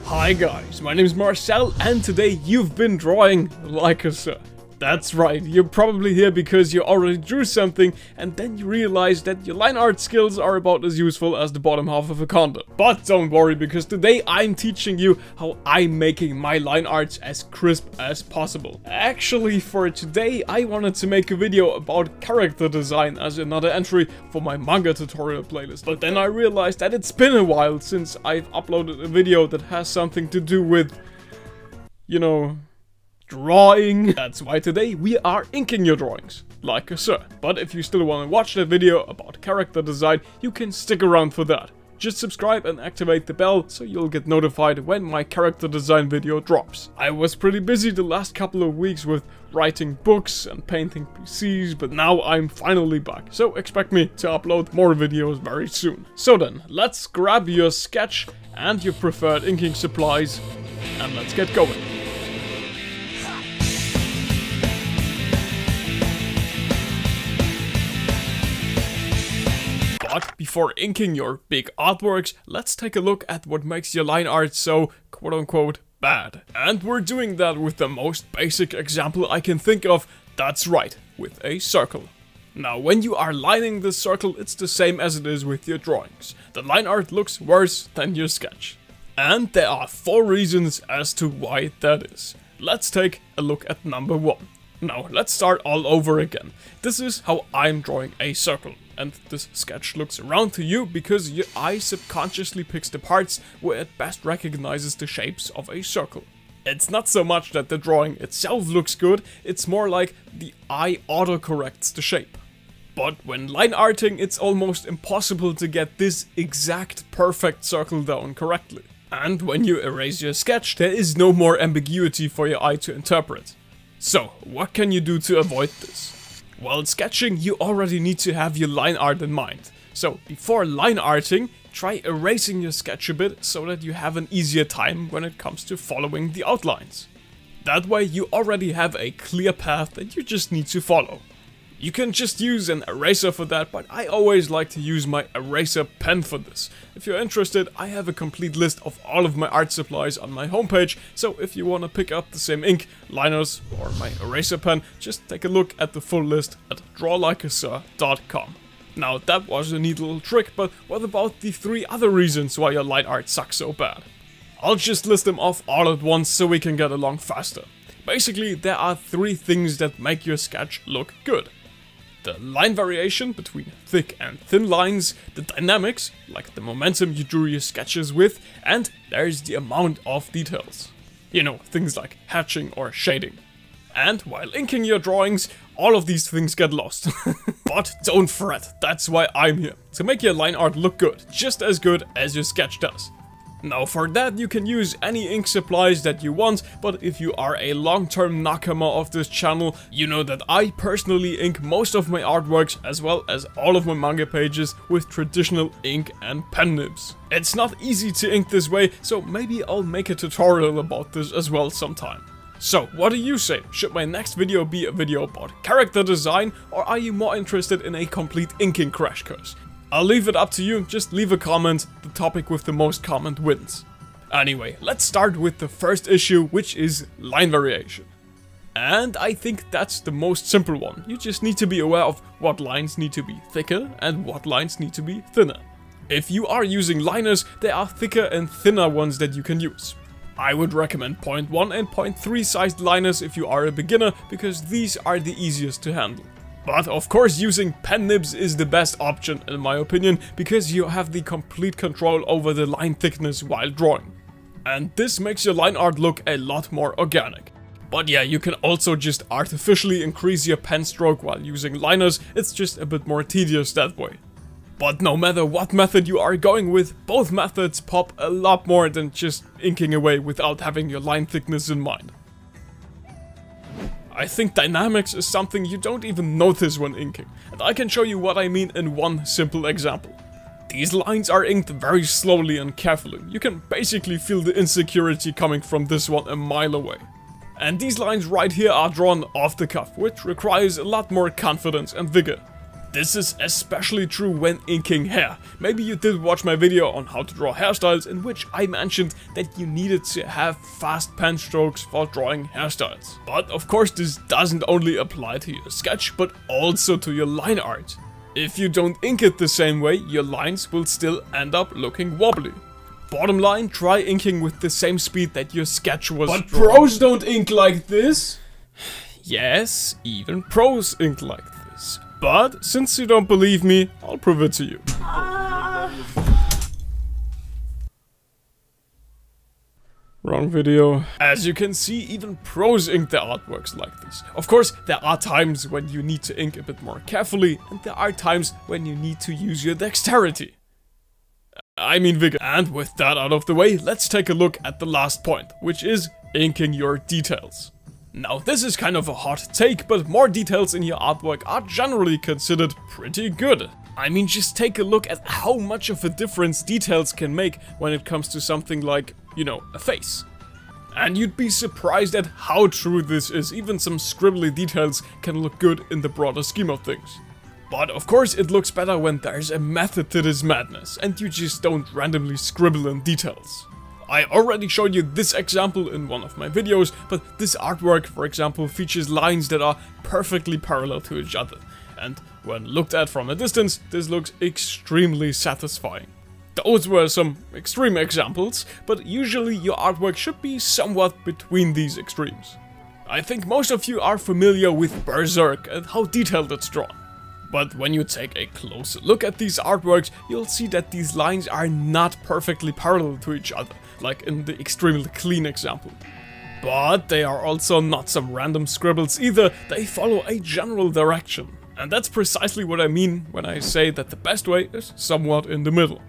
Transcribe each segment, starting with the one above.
Hi guys, my name is Marcel and today you've been drawing DrawlikeaSir. That's right, you're probably here because you already drew something and then you realize that your line art skills are about as useful as the bottom half of a condom. But don't worry, because today I'm teaching you how I'm making my line arts as crisp as possible. Actually, for today I wanted to make a video about character design as another entry for my manga tutorial playlist. But then I realized that it's been a while since I've uploaded a video that has something to do with, you know, drawing. That's why today we are inking your drawings, DrawlikeaSir. But if you still want to watch that video about character design, you can stick around for that. Just subscribe and activate the bell so you'll get notified when my character design video drops. I was pretty busy the last couple of weeks with writing books and painting PCs, but now I'm finally back, so expect me to upload more videos very soon. So then, let's grab your sketch and your preferred inking supplies and let's get going. But before inking your big artworks, let's take a look at what makes your line art so quote-unquote bad. And we're doing that with the most basic example I can think of. That's right, with a circle. Now, when you are lining this circle, it's the same as it is with your drawings. The line art looks worse than your sketch. And there are 4 reasons as to why that is. Let's take a look at number 1. Now, let's start all over again. This is how I'm drawing a circle. And this sketch looks round to you because your eye subconsciously picks the parts where it best recognizes the shapes of a circle. It's not so much that the drawing itself looks good, it's more like the eye autocorrects the shape. But when line arting, it's almost impossible to get this exact perfect circle down correctly. And when you erase your sketch, there is no more ambiguity for your eye to interpret. So, what can you do to avoid this? While sketching, you already need to have your line art in mind. So, before line arting, try erasing your sketch a bit so that you have an easier time when it comes to following the outlines. That way you already have a clear path that you just need to follow. You can just use an eraser for that, but I always like to use my eraser pen for this. If you're interested, I have a complete list of all of my art supplies on my homepage, so if you want to pick up the same ink, liners, or my eraser pen, just take a look at the full list at DrawlikeaSir.com. Now, that was a neat little trick, but what about the 3 other reasons why your line art sucks so bad? I'll just list them off all at once so we can get along faster. Basically, there are 3 things that make your sketch look good. The line variation between thick and thin lines, the dynamics, like the momentum you drew your sketches with, and there's the amount of details. You know, things like hatching or shading. And while inking your drawings, all of these things get lost. But don't fret, that's why I'm here, to make your line art look good, just as good as your sketch does. Now for that you can use any ink supplies that you want, but if you are a long-term nakama of this channel, you know that I personally ink most of my artworks as well as all of my manga pages with traditional ink and pen nibs. It's not easy to ink this way, so maybe I'll make a tutorial about this as well sometime. So, what do you say? Should my next video be a video about character design, or are you more interested in a complete inking crash course? I'll leave it up to you, just leave a comment, the topic with the most comment wins. Anyway, let's start with the first issue, which is line variation. And I think that's the most simple one. You just need to be aware of what lines need to be thicker and what lines need to be thinner. If you are using liners, there are thicker and thinner ones that you can use. I would recommend 0.1 and 0.3 sized liners if you are a beginner, because these are the easiest to handle. But of course using pen nibs is the best option in my opinion, because you have the complete control over the line thickness while drawing. And this makes your line art look a lot more organic. But yeah, you can also just artificially increase your pen stroke while using liners, it's just a bit more tedious that way. But no matter what method you are going with, both methods pop a lot more than just inking away without having your line thickness in mind. I think dynamics is something you don't even notice when inking, and I can show you what I mean in one simple example. These lines are inked very slowly and carefully. You can basically feel the insecurity coming from this one a mile away. And these lines right here are drawn off the cuff, which requires a lot more confidence and vigor. This is especially true when inking hair. Maybe you did watch my video on how to draw hairstyles, in which I mentioned that you needed to have fast pen strokes for drawing hairstyles. But of course this doesn't only apply to your sketch, but also to your line art. If you don't ink it the same way, your lines will still end up looking wobbly. Bottom line, try inking with the same speed that your sketch was drawn. But pros don't ink like this? Yes, even pros ink like this. But since you don't believe me, I'll prove it to you. Wrong video. As you can see, even pros ink their artworks like this. Of course, there are times when you need to ink a bit more carefully, and there are times when you need to use your dexterity. I mean vigor. And with that out of the way, let's take a look at the last point, which is inking your details. Now this is kind of a hot take, but more details in your artwork are generally considered pretty good. I mean, just take a look at how much of a difference details can make when it comes to something like, you know, a face. And you'd be surprised at how true this is. Even some scribbly details can look good in the broader scheme of things. But of course it looks better when there's a method to this madness, and you just don't randomly scribble in details. I already showed you this example in one of my videos, but this artwork, for example, features lines that are perfectly parallel to each other. And when looked at from a distance, this looks extremely satisfying. Those were some extreme examples, but usually your artwork should be somewhat between these extremes. I think most of you are familiar with Berserk and how detailed it's drawn. But when you take a closer look at these artworks, you'll see that these lines are not perfectly parallel to each other, like in the extremely clean example. But they are also not some random scribbles either, they follow a general direction. And that's precisely what I mean when I say that the best way is somewhat in the middle.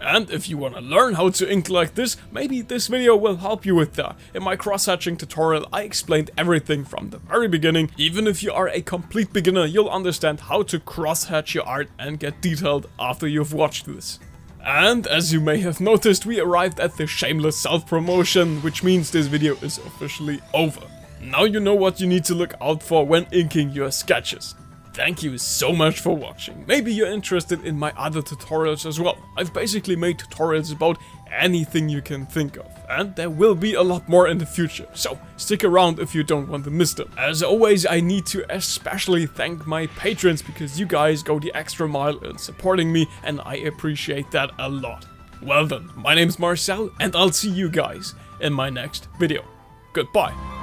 And if you want to learn how to ink like this, maybe this video will help you with that. In my cross-hatching tutorial I explained everything from the very beginning. Even if you are a complete beginner, you'll understand how to cross-hatch your art and get detailed after you've watched this. And as you may have noticed, we arrived at the shameless self-promotion, which means this video is officially over. Now you know what you need to look out for when inking your sketches. Thank you so much for watching. Maybe you're interested in my other tutorials as well. I've basically made tutorials about anything you can think of, and there will be a lot more in the future, so stick around if you don't want to miss them. As always, I need to especially thank my patrons, because you guys go the extra mile in supporting me, and I appreciate that a lot. Well then, my name's Marcel, and I'll see you guys in my next video. Goodbye.